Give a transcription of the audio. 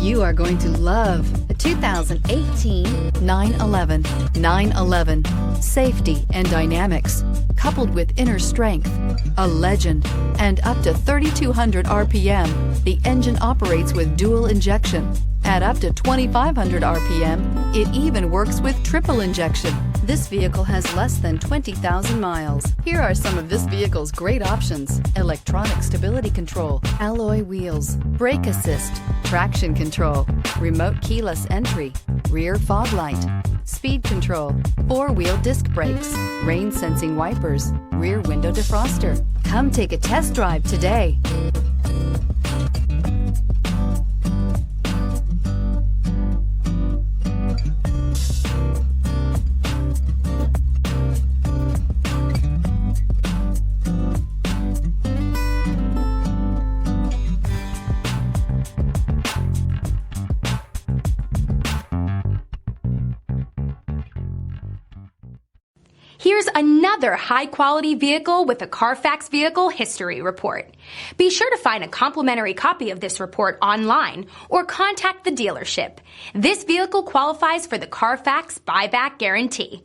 You are going to love the 2018 911. 911. Safety and dynamics, coupled with inner strength, a legend, and up to 3,200 RPM. The engine operates with dual injection. At up to 2,500 RPM, it even works with triple injection. This vehicle has less than 20,000 miles. Here are some of this vehicle's great options: electronic stability control, alloy wheels, brake assist, traction control, remote keyless entry, rear fog light, speed control, four-wheel disc brakes, rain sensing wipers, rear window defroster. Come take a test drive today. Here's another high-quality vehicle with a Carfax Vehicle History Report. Be sure to find a complimentary copy of this report online or contact the dealership. This vehicle qualifies for the Carfax Buyback Guarantee.